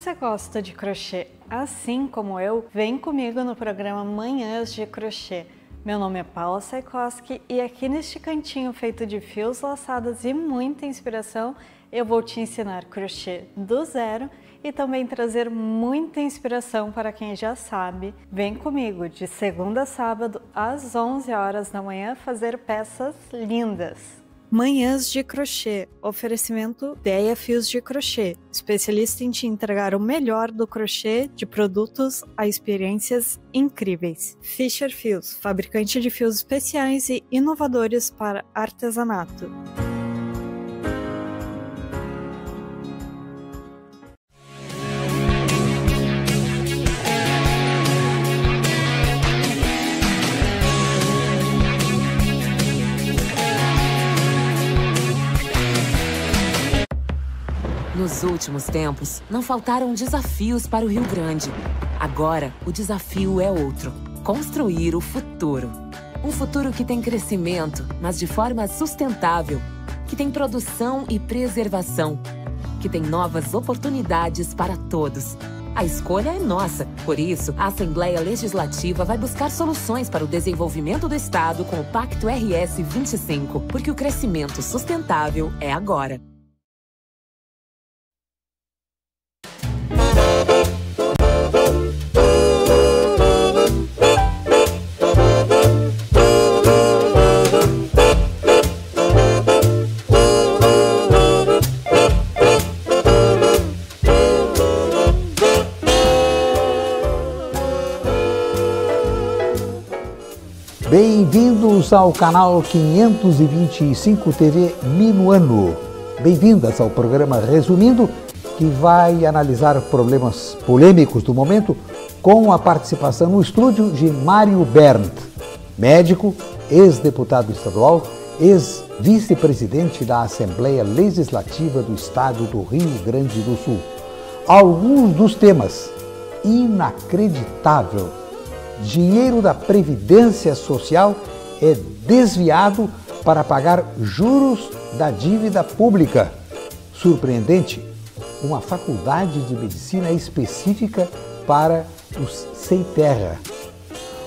Você gosta de crochê assim como eu? Vem comigo no programa Manhãs de Crochê. Meu nome é Paula Saikoski e aqui neste cantinho feito de fios laçados e muita inspiração, eu vou te ensinar crochê do zero e também trazer muita inspiração para quem já sabe. Vem comigo de segunda a sábado às 11 horas da manhã fazer peças lindas. Manhãs de Crochê, oferecimento Deia Fios de Crochê, especialista em te entregar o melhor do crochê, de produtos a experiências incríveis. Fischer Fios, fabricante de fios especiais e inovadores para artesanato. Nos últimos tempos, não faltaram desafios para o Rio Grande. Agora, o desafio é outro: construir o futuro. Um futuro que tem crescimento, mas de forma sustentável, que tem produção e preservação, que tem novas oportunidades para todos. A escolha é nossa. Por isso, a Assembleia Legislativa vai buscar soluções para o desenvolvimento do Estado com o Pacto RS 25, porque o crescimento sustentável é agora. Bem-vindos ao canal 525 TV Minuano. Bem-vindas ao programa Resumindo, que vai analisar problemas polêmicos do momento com a participação no estúdio de Mário Berndt, médico, ex-deputado estadual, ex-vice-presidente da Assembleia Legislativa do Estado do Rio Grande do Sul. Alguns dos temas: inacreditável, dinheiro da Previdência Social é desviado para pagar juros da dívida pública. Surpreendente, uma faculdade de medicina específica para os sem terra.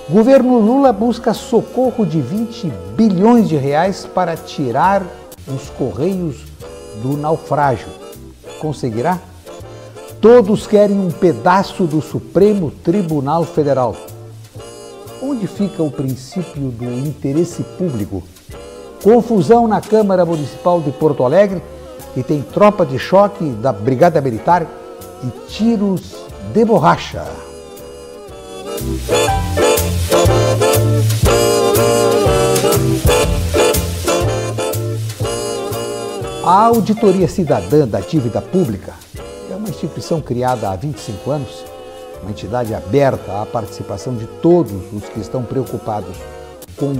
Governo Lula busca socorro de 20 bilhões de reais para tirar os Correios do naufrágio. Conseguirá? Todos querem um pedaço do Supremo Tribunal Federal. Onde fica o princípio do interesse público? Confusão na Câmara Municipal de Porto Alegre, que tem tropa de choque da Brigada Militar e tiros de borracha. A Auditoria Cidadã da Dívida Pública é uma instituição criada há 25 anos, uma entidade aberta à participação de todos os que estão preocupados com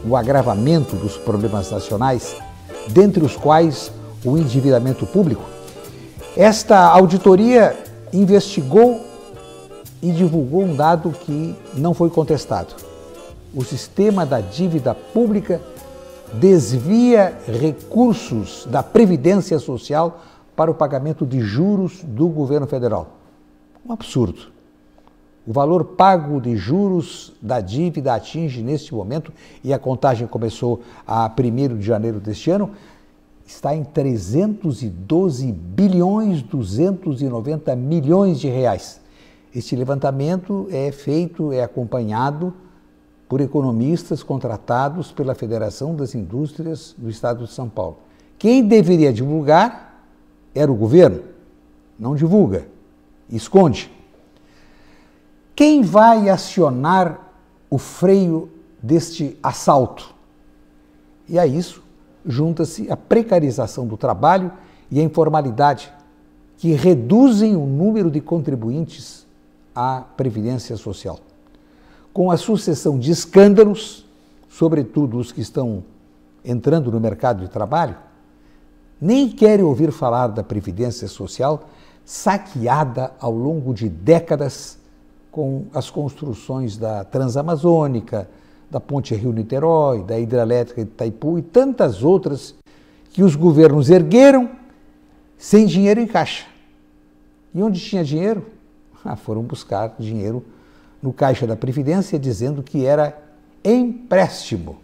o agravamento dos problemas nacionais, dentre os quais o endividamento público. Esta auditoria investigou e divulgou um dado que não foi contestado. O sistema da dívida pública desvia recursos da Previdência Social para o pagamento de juros do governo federal. Um absurdo. O valor pago de juros da dívida atinge, neste momento, e a contagem começou a 1º de janeiro deste ano, está em 312 bilhões 290 milhões de reais. Este levantamento é acompanhado por economistas contratados pela Federação das Indústrias do Estado de São Paulo. Quem deveria divulgar era o governo. Não divulga, esconde. Quem vai acionar o freio deste assalto? E a isso junta-se a precarização do trabalho e a informalidade, que reduzem o número de contribuintes à Previdência Social. Com a sucessão de escândalos, sobretudo os que estão entrando no mercado de trabalho, nem querem ouvir falar da Previdência Social saqueada ao longo de décadas com as construções da Transamazônica, da Ponte Rio-Niterói, da Hidrelétrica de Itaipu e tantas outras que os governos ergueram sem dinheiro em caixa. E onde tinha dinheiro? Foram buscar dinheiro no Caixa da Previdência, dizendo que era empréstimo.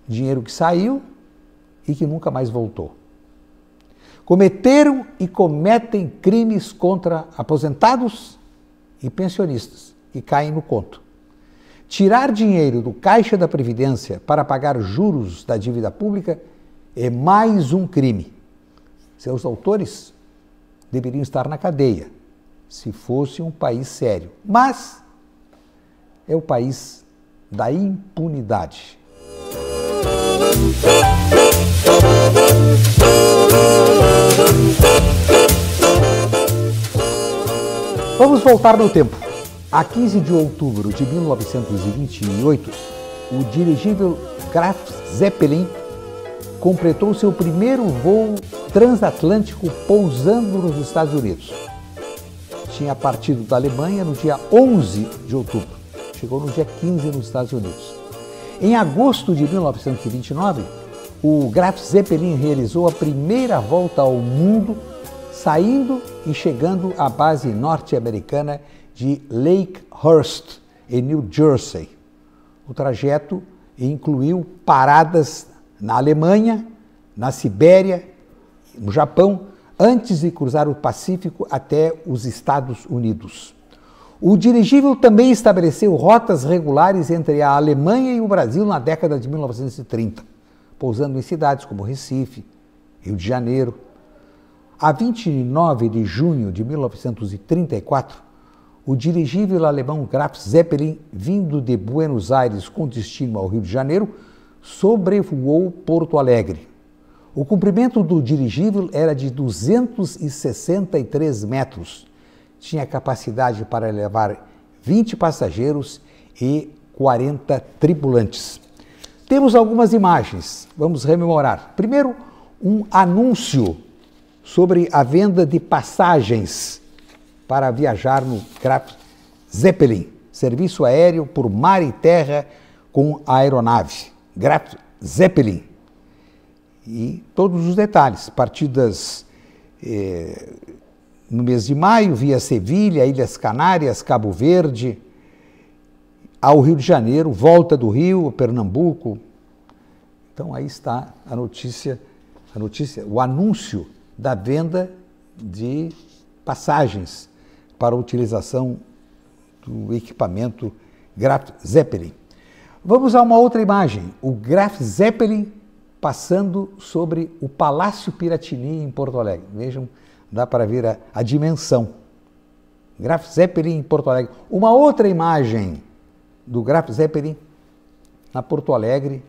Dinheiro que saiu e que nunca mais voltou. Cometeram e cometem crimes contra aposentados e pensionistas, que caem no conto. Tirar dinheiro do Caixa da Previdência para pagar juros da dívida pública é mais um crime. Seus autores deveriam estar na cadeia, se fosse um país sério. Mas é o país da impunidade. Vamos voltar no tempo. A 15 de outubro de 1928, o dirigível Graf Zeppelin completou seu primeiro voo transatlântico pousando nos Estados Unidos. Tinha partido da Alemanha no dia 11 de outubro. Chegou no dia 15 nos Estados Unidos. Em agosto de 1929, o Graf Zeppelin realizou a primeira volta ao mundo, saindo e chegando à base norte-americana de Lakehurst, em New Jersey. O trajeto incluiu paradas na Alemanha, na Sibéria, no Japão, antes de cruzar o Pacífico até os Estados Unidos. O dirigível também estabeleceu rotas regulares entre a Alemanha e o Brasil na década de 1930, pousando em cidades como Recife, Rio de Janeiro. A 29 de junho de 1934, o dirigível alemão Graf Zeppelin, vindo de Buenos Aires com destino ao Rio de Janeiro, sobrevoou Porto Alegre. O comprimento do dirigível era de 263 metros. Tinha capacidade para levar 20 passageiros e 40 tripulantes. Temos algumas imagens, vamos rememorar. Primeiro, um anúncio sobre a venda de passagens para viajar no Graf Zeppelin, serviço aéreo por mar e terra com aeronave. Graf Zeppelin. E todos os detalhes, partidas no mês de maio, via Sevilha, Ilhas Canárias, Cabo Verde, ao Rio de Janeiro, volta do Rio, Pernambuco. Então aí está a notícia, o anúncio da venda de passagens para a utilização do equipamento Graf Zeppelin. Vamos a uma outra imagem, o Graf Zeppelin passando sobre o Palácio Piratini em Porto Alegre. Vejam, dá para ver a dimensão. Graf Zeppelin em Porto Alegre. Uma outra imagem do Graf Zeppelin na Porto Alegre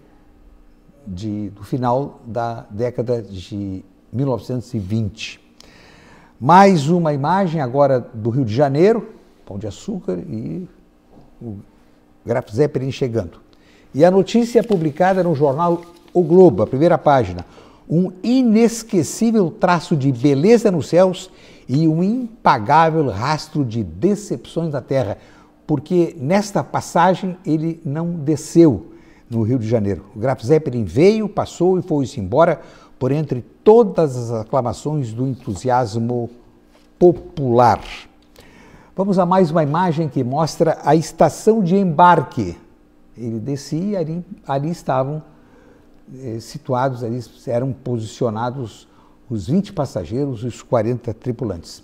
do final da década de 1920. Mais uma imagem agora do Rio de Janeiro, Pão de Açúcar e o Graf Zeppelin chegando. E a notícia é publicada no jornal O Globo, a primeira página. Um inesquecível traço de beleza nos céus e um impagável rastro de decepções na terra, porque nesta passagem ele não desceu no Rio de Janeiro. O Graf Zeppelin veio, passou e foi-se embora por entre todas as aclamações do entusiasmo popular. Vamos a mais uma imagem que mostra a estação de embarque. Ele descia e ali estavam situados, ali eram posicionados os 20 passageiros e os 40 tripulantes.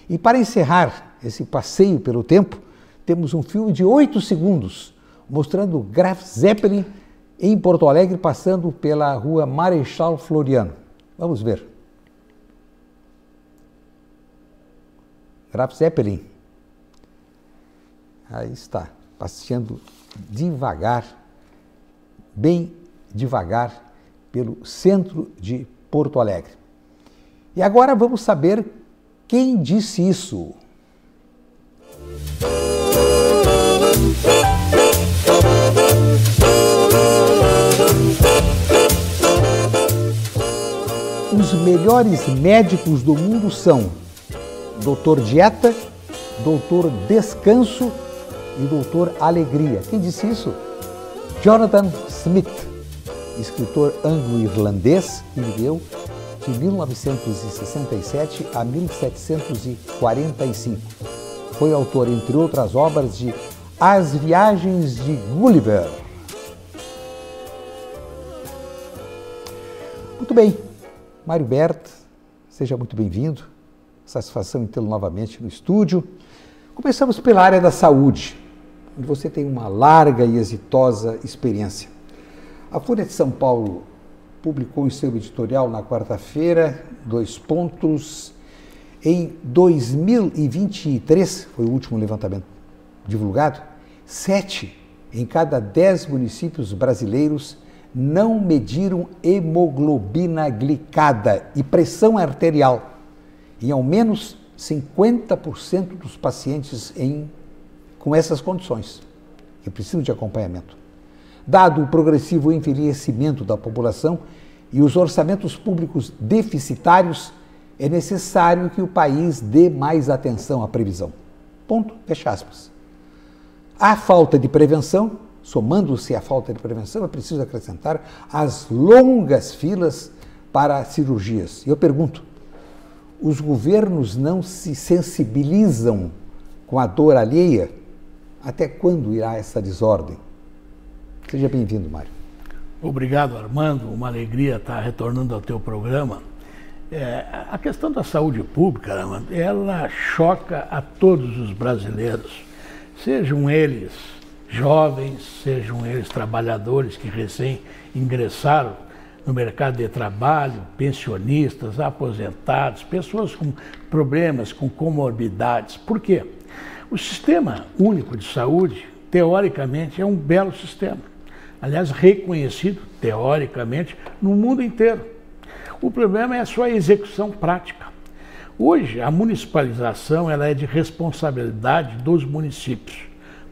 E para encerrar esse passeio pelo tempo, temos um filme de 8 segundos, mostrando o Graf Zeppelin em Porto Alegre, passando pela rua Marechal Floriano. Vamos ver. Graf Zeppelin. Aí está, passeando devagar, bem devagar, pelo centro de Porto Alegre. E agora vamos saber quem disse isso. Os melhores médicos do mundo são Doutor Dieta, Doutor Descanso e Doutor Alegria. Quem disse isso? Jonathan Smith, escritor anglo-irlandês que viveu de 1967 a 1745. Foi autor, entre outras obras, de As Viagens de Gulliver. Muito bem, Mário Bert, seja muito bem-vindo. Satisfação em tê-lo novamente no estúdio. Começamos pela área da saúde, onde você tem uma larga e exitosa experiência. A Folha de São Paulo publicou em seu editorial na quarta-feira, em 2023, foi o último levantamento divulgado, 7 em cada 10 municípios brasileiros não mediram hemoglobina glicada e pressão arterial em ao menos 50% dos pacientes com essas condições, que precisam de acompanhamento. Dado o progressivo envelhecimento da população e os orçamentos públicos deficitários, é necessário que o país dê mais atenção à previsão. Ponto, fecha aspas. A falta de prevenção, somando-se à falta de prevenção, é preciso acrescentar as longas filas para cirurgias. E eu pergunto, os governos não se sensibilizam com a dor alheia? Até quando irá essa desordem? Seja bem-vindo, Mário. Obrigado, Armando. Uma alegria estar retornando ao teu programa. A questão da saúde pública, Armando, ela choca a todos os brasileiros, sejam eles jovens, sejam eles trabalhadores que recém ingressaram no mercado de trabalho, pensionistas, aposentados, pessoas com problemas, com comorbidades. Por quê? O Sistema Único de Saúde, teoricamente, é um belo sistema. Aliás, reconhecido, teoricamente, no mundo inteiro. O problema é a sua execução prática. Hoje, a municipalização ela é de responsabilidade dos municípios.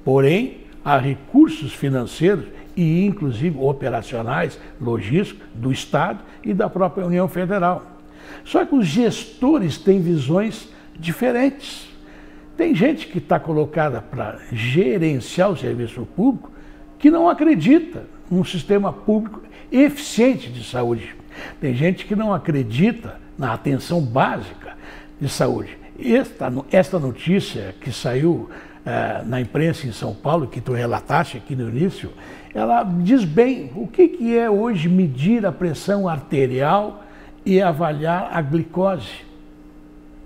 Porém, há recursos financeiros e, inclusive, operacionais, logísticos, do Estado e da própria União Federal. Só que os gestores têm visões diferentes. Tem gente que está colocada para gerenciar o serviço público que não acredita num sistema público eficiente de saúde. Tem gente que não acredita na atenção básica de saúde. Esta notícia que saiu na imprensa em São Paulo, que tu relataste aqui no início, ela diz bem o que é hoje medir a pressão arterial e avaliar a glicose.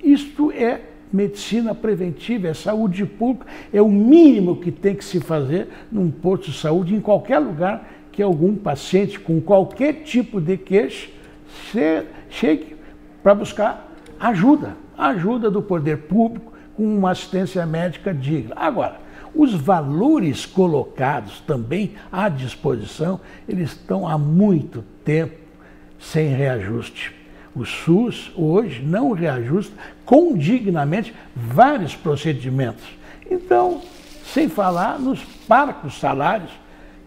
Isto é medicina preventiva, é saúde pública, é o mínimo que tem que se fazer num posto de saúde, em qualquer lugar que algum paciente com qualquer tipo de queixa chegue para buscar ajuda do poder público com uma assistência médica digna. Agora, os valores colocados também à disposição, eles estão há muito tempo sem reajuste. O SUS hoje não reajusta condignamente vários procedimentos. Então, sem falar nos parcos salários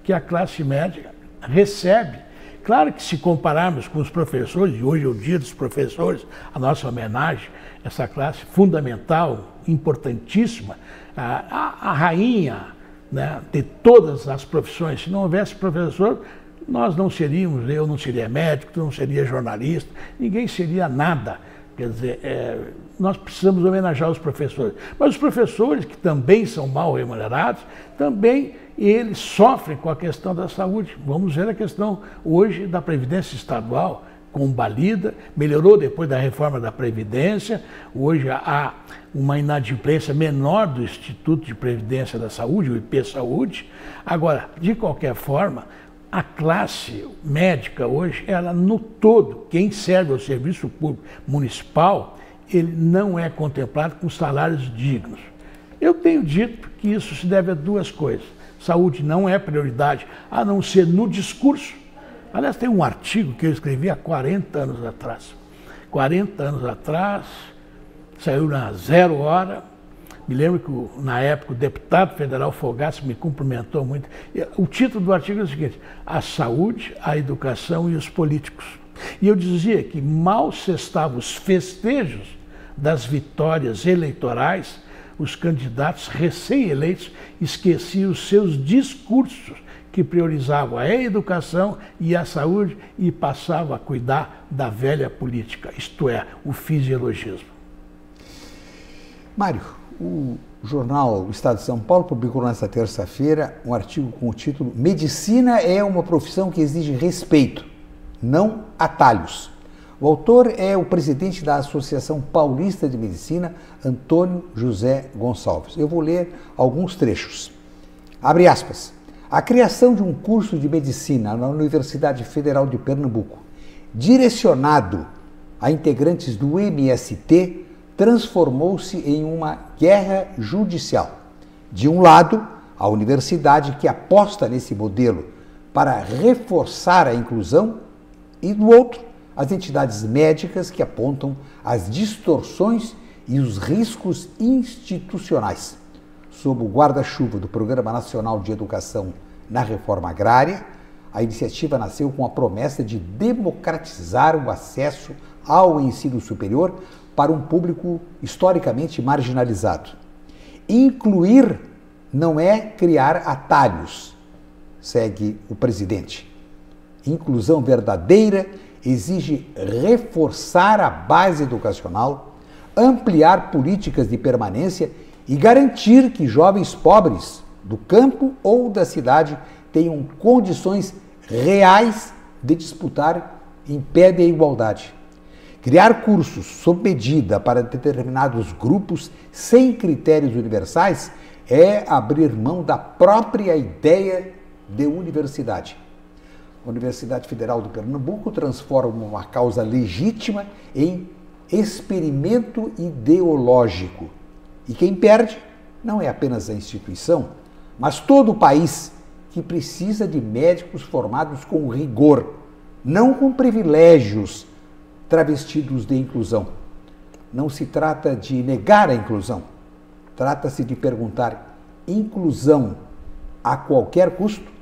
que a classe média recebe. Claro que se compararmos com os professores, e hoje é o dia dos professores, a nossa homenagem, essa classe fundamental, importantíssima, a rainha, né, de todas as profissões. Se não houvesse professor, nós não seríamos, eu não seria médico, tu não seria jornalista, ninguém seria nada. Quer dizer, nós precisamos homenagear os professores. Mas os professores, que também são mal remunerados, também eles sofrem com a questão da saúde. Vamos ver a questão hoje da Previdência Estadual, combalida, melhorou depois da reforma da Previdência, hoje há uma inadimplência menor do Instituto de Previdência da Saúde, o IP Saúde. Agora, de qualquer forma, a classe médica hoje, ela no todo, quem serve ao serviço público municipal, ele não é contemplado com salários dignos. Eu tenho dito que isso se deve a duas coisas. Saúde não é prioridade, a não ser no discurso. Aliás, tem um artigo que eu escrevi há 40 anos atrás. 40 anos atrás, saiu na Zero Hora. Me lembro que, na época, o deputado federal Fogaça me cumprimentou muito. O título do artigo é o seguinte: a saúde, a educação e os políticos. E eu dizia que mal cessavam os festejos das vitórias eleitorais, os candidatos recém-eleitos esqueciam os seus discursos, que priorizavam a educação e a saúde e passavam a cuidar da velha política, isto é, o fisiologismo. Mário, o jornal O Estado de São Paulo publicou nesta terça-feira um artigo com o título "Medicina é uma profissão que exige respeito, não atalhos". O autor é o presidente da Associação Paulista de Medicina, Antônio José Gonçalves. Eu vou ler alguns trechos. Abre aspas. A criação de um curso de medicina na Universidade Federal de Pernambuco, direcionado a integrantes do MST, transformou-se em uma guerra judicial. De um lado, a universidade que aposta nesse modelo para reforçar a inclusão e do outro, as entidades médicas que apontam as distorções e os riscos institucionais. Sob o guarda-chuva do Programa Nacional de Educação na Reforma Agrária, a iniciativa nasceu com a promessa de democratizar o acesso ao ensino superior para um público historicamente marginalizado. Incluir não é criar atalhos, segue o presidente. Inclusão verdadeira exige reforçar a base educacional, ampliar políticas de permanência e garantir que jovens pobres do campo ou da cidade tenham condições reais de disputar em pé de igualdade. Criar cursos sob medida para determinados grupos sem critérios universais é abrir mão da própria ideia de universidade. A Universidade Federal do Pernambuco transforma uma causa legítima em experimento ideológico. E quem perde não é apenas a instituição, mas todo o país, que precisa de médicos formados com rigor, não com privilégios travestidos de inclusão. Não se trata de negar a inclusão, trata-se de perguntar: inclusão a qualquer custo?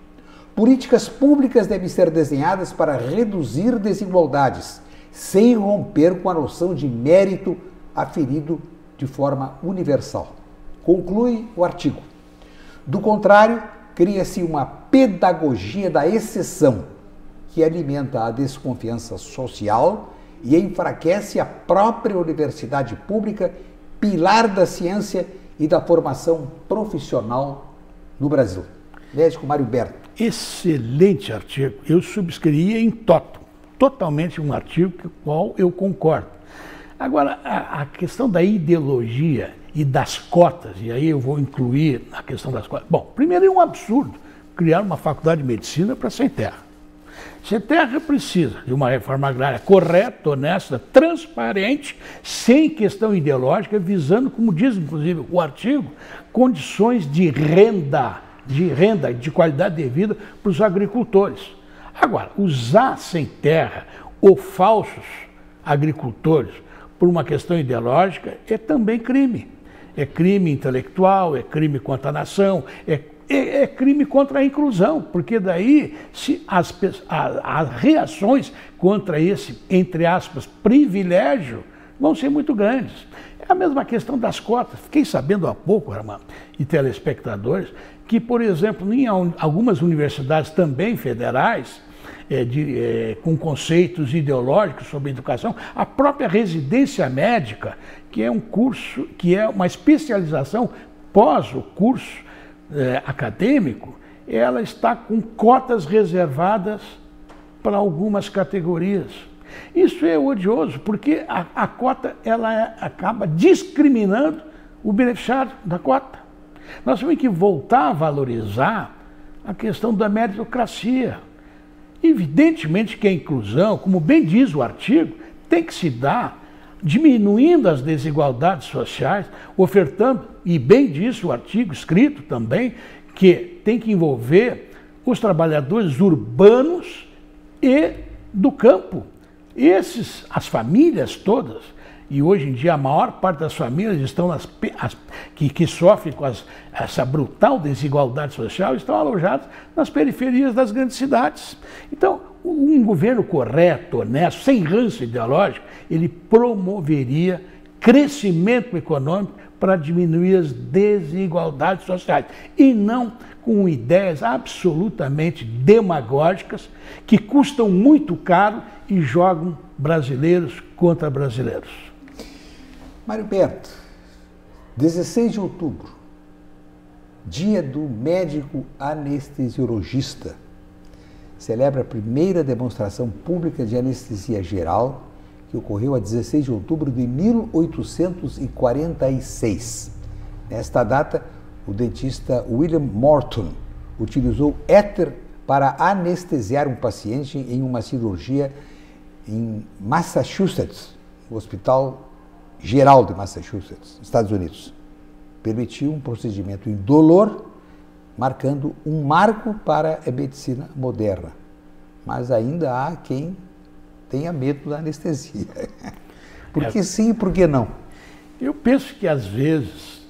Políticas públicas devem ser desenhadas para reduzir desigualdades, sem romper com a noção de mérito aferido de forma universal. Conclui o artigo. Do contrário, cria-se uma pedagogia da exceção, que alimenta a desconfiança social e enfraquece a própria universidade pública, pilar da ciência e da formação profissional no Brasil. Médico Mário Berto. Excelente artigo. Eu subscrevi em toto. Totalmente um artigo com o qual eu concordo. Agora, a questão da ideologia e das cotas, e aí eu vou incluir a questão das cotas. Bom, primeiro é um absurdo criar uma faculdade de medicina para Sem Terra. Sem Terra precisa de uma reforma agrária correta, honesta, transparente, sem questão ideológica, visando, como diz inclusive o artigo, condições de renda, de qualidade de vida para os agricultores. Agora, usar Sem Terra ou falsos agricultores por uma questão ideológica é também crime. É crime intelectual, é crime contra a nação, é crime contra a inclusão, porque daí as reações contra esse, entre aspas, privilégio vão ser muito grandes. É a mesma questão das cotas. Fiquei sabendo há pouco, Armando, e telespectadores, que, por exemplo, em algumas universidades também federais, com conceitos ideológicos sobre educação, a própria residência médica, que é um curso, que é uma especialização pós o curso acadêmico, ela está com cotas reservadas para algumas categorias. Isso é odioso, porque a cota ela acaba discriminando o beneficiário da cota. Nós temos que voltar a valorizar a questão da meritocracia. Evidentemente que a inclusão, como bem diz o artigo, tem que se dar diminuindo as desigualdades sociais, ofertando, e bem diz o artigo escrito também, que tem que envolver os trabalhadores urbanos e do campo. As famílias todas, e hoje em dia a maior parte das famílias estão que sofrem com essa brutal desigualdade social, estão alojadas nas periferias das grandes cidades. Então, um governo correto, honesto, sem ranço ideológico, ele promoveria crescimento econômico para diminuir as desigualdades sociais e não com ideias absolutamente demagógicas que custam muito caro e jogam brasileiros contra brasileiros. Mário Berto, 16 de outubro, dia do médico anestesiologista, celebra a primeira demonstração pública de anestesia geral que ocorreu a 16 de outubro de 1846. Nesta data, o dentista William Morton utilizou éter para anestesiar um paciente em uma cirurgia em Massachusetts, no Hospital Geral de Massachusetts, Estados Unidos. Permitiu um procedimento indolor, marcando um marco para a medicina moderna. Mas ainda há quem tenha medo da anestesia. Por que sim e por que não? Eu penso que às vezes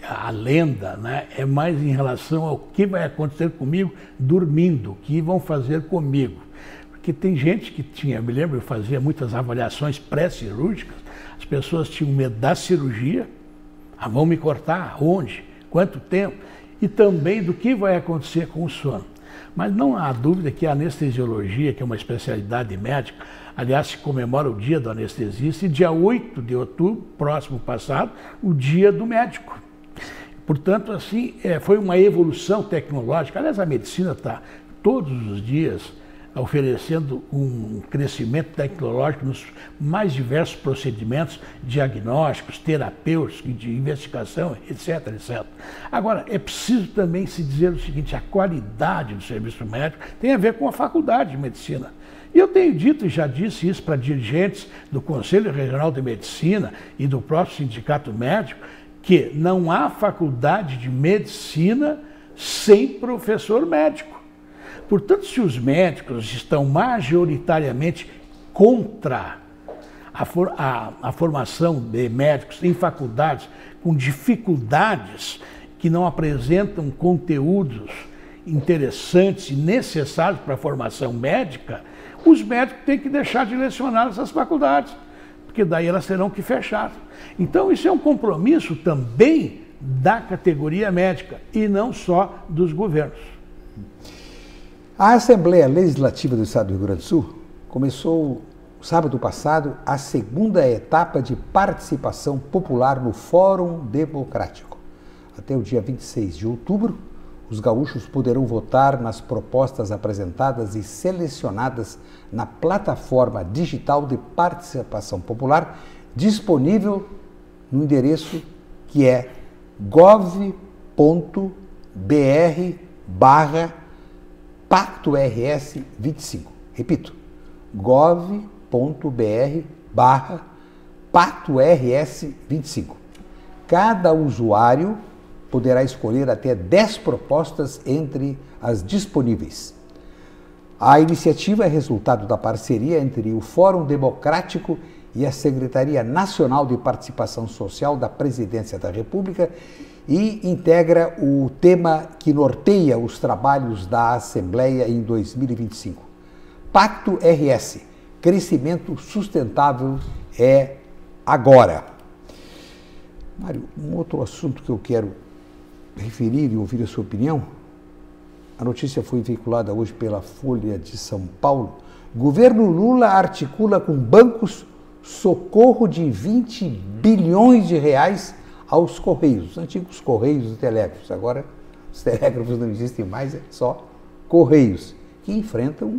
a lenda, né, é mais em relação ao que vai acontecer comigo dormindo, o que vão fazer comigo. Porque tem gente que tinha, me lembro, eu fazia muitas avaliações pré-cirúrgicas, as pessoas tinham medo da cirurgia, vão me cortar, onde, quanto tempo, e também do que vai acontecer com o sono. Mas não há dúvida que a anestesiologia, que é uma especialidade médica, aliás, se comemora o dia do anestesista, e dia 8 de outubro, próximo passado, o dia do médico. Portanto, assim, foi uma evolução tecnológica. Aliás, a medicina está todos os dias oferecendo um crescimento tecnológico nos mais diversos procedimentos diagnósticos, terapêuticos, de investigação, etc, etc. Agora, é preciso também se dizer o seguinte: a qualidade do serviço médico tem a ver com a faculdade de medicina. E eu tenho dito e já disse isso para dirigentes do Conselho Regional de Medicina e do próprio Sindicato Médico, que não há faculdade de medicina sem professor médico. Portanto, se os médicos estão majoritariamente contra a formação de médicos em faculdades com dificuldades que não apresentam conteúdos interessantes e necessários para a formação médica, os médicos têm que deixar de lecionar nessas faculdades, porque daí elas terão que fechar. Então, isso é um compromisso também da categoria médica e não só dos governos. A Assembleia Legislativa do Estado do Rio Grande do Sul começou, sábado passado, a segunda etapa de participação popular no Fórum Democrático. Até o dia 26 de outubro, os gaúchos poderão votar nas propostas apresentadas e selecionadas na plataforma digital de participação popular, disponível no endereço que é gov.br/PactoRS25. Repito, gov.br/PactoRS25. Cada usuário poderá escolher até 10 propostas entre as disponíveis. A iniciativa é resultado da parceria entre o Fórum Democrático e a Secretaria Nacional de Participação Social da Presidência da República e integra o tema que norteia os trabalhos da Assembleia em 2025. Pacto RS, crescimento sustentável é agora. Mário, um outro assunto que eu quero referir e ouvir a sua opinião. A notícia foi veiculada hoje pela Folha de São Paulo. Governo Lula articula com bancos socorro de 20 bilhões de reais aos Correios, os antigos Correios e Telégrafos. Agora os telégrafos não existem mais, é só Correios, que enfrentam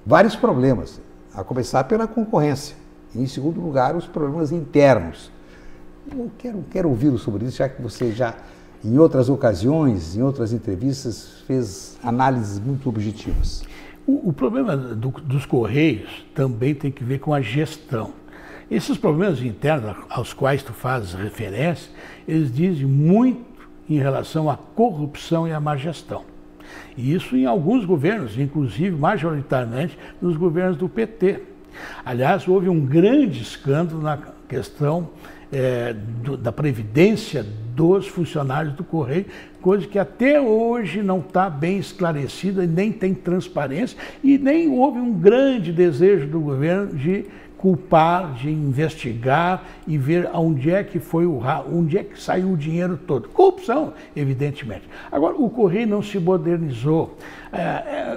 vários problemas, a começar pela concorrência. E, em segundo lugar, os problemas internos. Eu quero ouvi-lo sobre isso, já que você já, em outras ocasiões, em outras entrevistas, fez análises muito objetivas. O problema dos Correios também tem que ver com a gestão. Esses problemas internos aos quais tu fazes referência, eles dizem muito em relação à corrupção e à má gestão. E isso em alguns governos, inclusive majoritariamente nos governos do PT. Aliás, houve um grande escândalo na questão da previdência dos funcionários do Correio, coisa que até hoje não está bem esclarecida, nem tem transparência e nem houve um grande desejo do governo de culpar, de investigar e ver onde é que foi onde é que saiu o dinheiro todo. Corrupção, evidentemente. Agora, o Correio não se modernizou.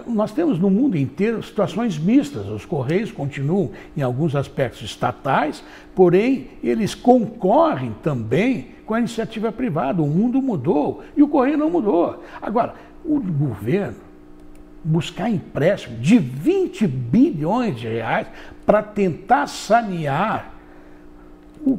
Nós temos no mundo inteiro situações mistas. Os Correios continuam em alguns aspectos estatais, porém, eles concorrem também com a iniciativa privada. O mundo mudou e o Correio não mudou. Agora, o governo buscar empréstimo de 20 bilhões de reais para tentar sanear os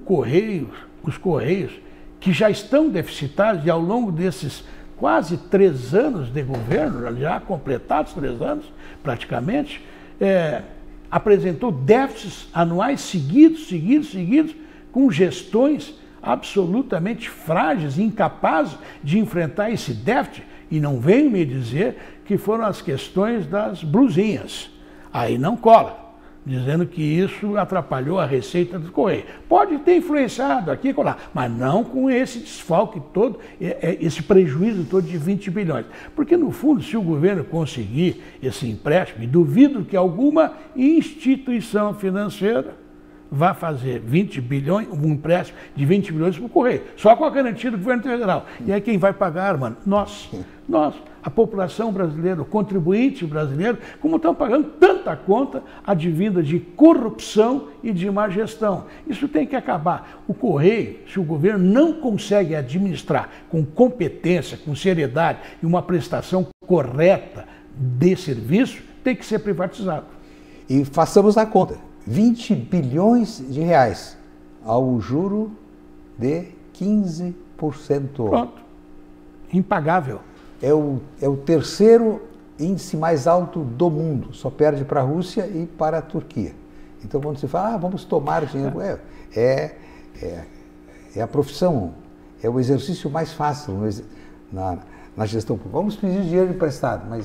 Correios, que já estão deficitários e ao longo desses quase 3 anos de governo, já completados 3 anos praticamente, apresentou déficits anuais seguidos, com gestões absolutamente frágeis, incapazes de enfrentar esse déficit. E não venho me dizer que foram as questões das blusinhas. Aí não cola, dizendo que isso atrapalhou a receita do Correio. Pode ter influenciado aqui e colar, mas não com esse desfalque todo, esse prejuízo todo de 20 bilhões. Porque, no fundo, se o governo conseguir esse empréstimo, e duvido que alguma instituição financeira vai fazer 20 bilhões, um empréstimo de 20 bilhões para o Correio, só com a garantia do governo federal. E aí quem vai pagar, mano? Nós, a população brasileira, o contribuinte brasileiro, como estão pagando tanta conta advinda de corrupção e de má gestão. Isso tem que acabar. O Correio, se o governo não consegue administrar com competência, com seriedade e uma prestação correta de serviço, tem que ser privatizado. E façamos a conta. 20 bilhões de reais ao juro de 15%. Pronto. Impagável. É o terceiro índice mais alto do mundo. Só perde para a Rússia e para a Turquia. Então, quando se fala, vamos tomar dinheiro, é a profissão, é o exercício mais fácil na gestão pública. Vamos pedir dinheiro emprestado, mas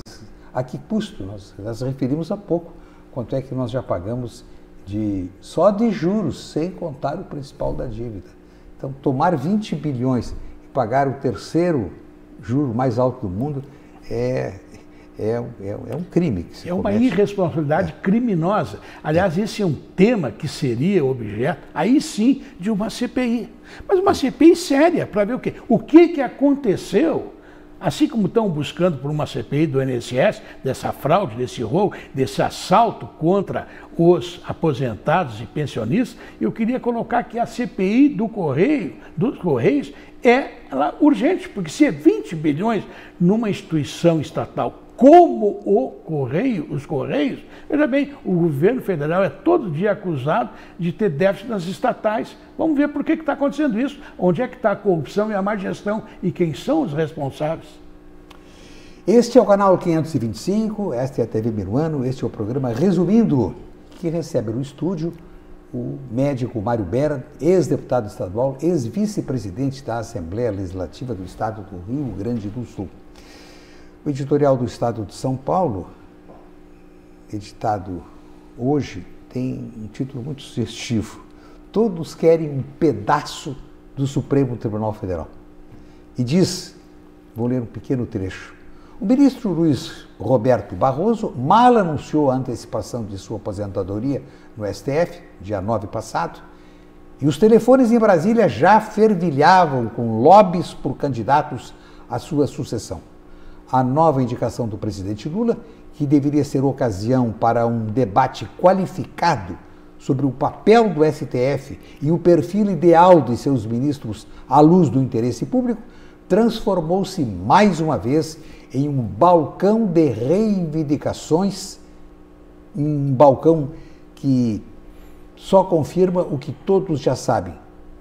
a que custo? Nós referimos há pouco quanto é que nós já pagamos só de juros, sem contar o principal da dívida. Então, tomar 20 bilhões e pagar o terceiro juro mais alto do mundo é um crime. Que se uma irresponsabilidade criminosa. Aliás, esse é um tema que seria objeto, aí sim, de uma CPI. Mas uma CPI séria, para ver o quê? O que aconteceu? Assim como estão buscando por uma CPI do INSS, dessa fraude, desse roubo, desse assalto contra os aposentados e pensionistas, eu queria colocar que a CPI dos Correios é urgente, porque se é 20 bilhões numa instituição estatal como os Correios, veja bem, o governo federal é todo dia acusado de ter déficit nas estatais. Vamos ver por que está acontecendo isso, onde é que está a corrupção e a má gestão e quem são os responsáveis. Este é o canal 525, esta é a TV Minuano, este é o programa Resumindo, que recebe no estúdio o médico Mário Bera, ex-deputado estadual, ex-vice-presidente da Assembleia Legislativa do Estado do Rio Grande do Sul. O editorial do Estado de São Paulo, editado hoje, tem um título muito sugestivo. Todos querem um pedaço do Supremo Tribunal Federal. E diz, vou ler um pequeno trecho, o ministro Luiz Roberto Barroso mal anunciou a antecipação de sua aposentadoria no STF, dia 9 passado, e os telefones em Brasília já fervilhavam com lobbies por candidatos à sua sucessão. A nova indicação do presidente Lula, que deveria ser ocasião para um debate qualificado sobre o papel do STF e o perfil ideal de seus ministros à luz do interesse público, transformou-se mais uma vez em um balcão de reivindicações, um balcão que só confirma o que todos já sabem,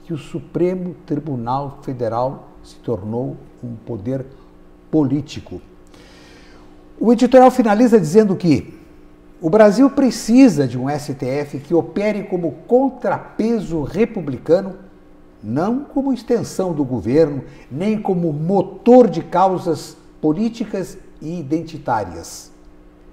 que o Supremo Tribunal Federal se tornou um poder político. O editorial finaliza dizendo que o Brasil precisa de um STF que opere como contrapeso republicano, não como extensão do governo, nem como motor de causas políticas e identitárias.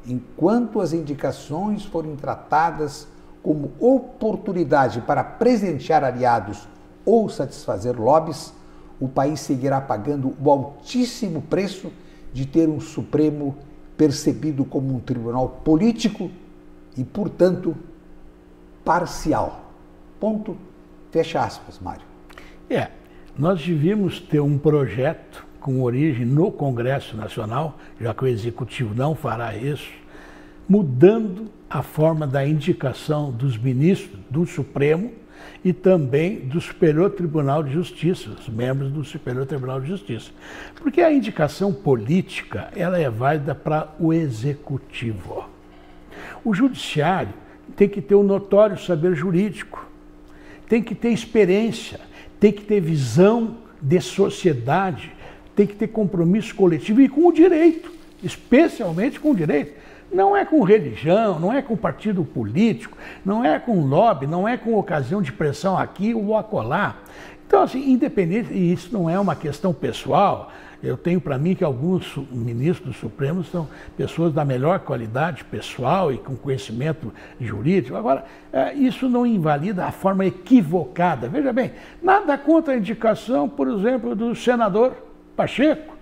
Enquanto as indicações forem tratadas como oportunidade para presentear aliados ou satisfazer lobbies, o país seguirá pagando o altíssimo preço de ter um Supremo percebido como um tribunal político e, portanto, parcial. Ponto, fecha aspas, Mário. Nós devíamos ter um projeto com origem no Congresso Nacional, já que o Executivo não fará isso, mudando a forma da indicação dos ministros do Supremo e também do Superior Tribunal de Justiça, os membros do Superior Tribunal de Justiça. Porque a indicação política, ela é válida para o Executivo. O Judiciário tem que ter um notório saber jurídico, tem que ter experiência, tem que ter visão de sociedade, tem que ter compromisso coletivo e com o direito, especialmente com o direito. Não é com religião, não é com partido político, não é com lobby, não é com ocasião de pressão aqui ou acolá. Então, assim, independente, e isso não é uma questão pessoal, eu tenho para mim que alguns ministros do Supremo são pessoas da melhor qualidade pessoal e com conhecimento jurídico. Agora, isso não invalida a forma equivocada. Veja bem, nada contra a indicação, por exemplo, do senador Pacheco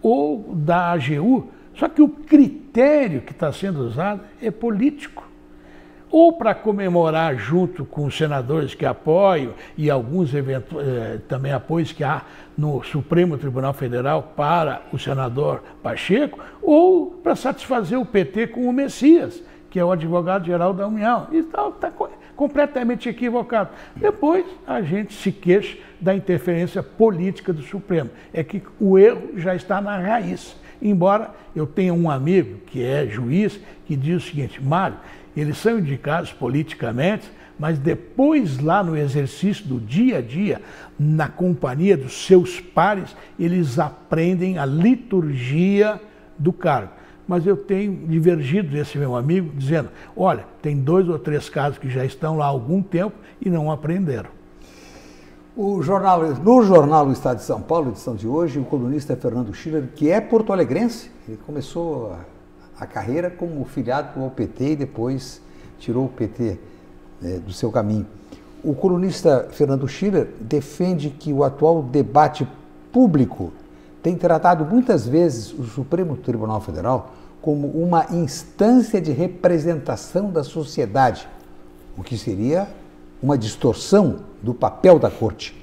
ou da AGU, só que o critério que está sendo usado é político. Ou para comemorar junto com os senadores que apoiam e alguns também apoios que há no Supremo Tribunal Federal para o senador Pacheco, ou para satisfazer o PT com o Messias, que é o advogado-geral da União. Então está completamente equivocado. Depois a gente se queixa da interferência política do Supremo. É que o erro já está na raiz. Embora eu tenha um amigo que é juiz que diz o seguinte: Mário, eles são indicados politicamente, mas depois lá no exercício do dia a dia, na companhia dos seus pares, eles aprendem a liturgia do cargo. Mas eu tenho divergido desse meu amigo, dizendo, olha, tem 2 ou 3 casos que já estão lá há algum tempo e não aprenderam. No jornal O Estado de São Paulo, edição de hoje, o colunista Fernando Schiller, que é porto-alegrense, ele começou a carreira como filiado ao PT e depois tirou o PT do seu caminho. O colunista Fernando Schiller defende que o atual debate público tem tratado muitas vezes o Supremo Tribunal Federal como uma instância de representação da sociedade, o que seria uma distorção do papel da Corte.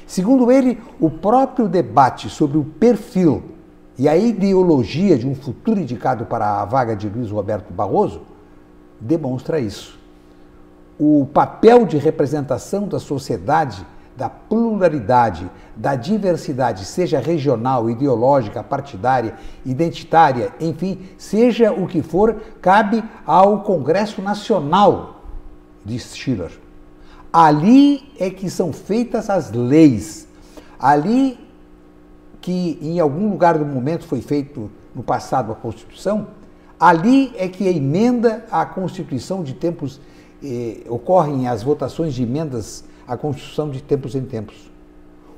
Segundo ele, o próprio debate sobre o perfil e a ideologia de um futuro indicado para a vaga de Luiz Roberto Barroso demonstra isso. O papel de representação da sociedade, da pluralidade, da diversidade, seja regional, ideológica, partidária, identitária, enfim, seja o que for, cabe ao Congresso Nacional, diz Schiller. Ali é que são feitas as leis. Ali que em algum lugar do momento foi feito no passado a Constituição, ali é que a emenda à Constituição de tempos, ocorrem as votações de emendas à Constituição de tempos em tempos.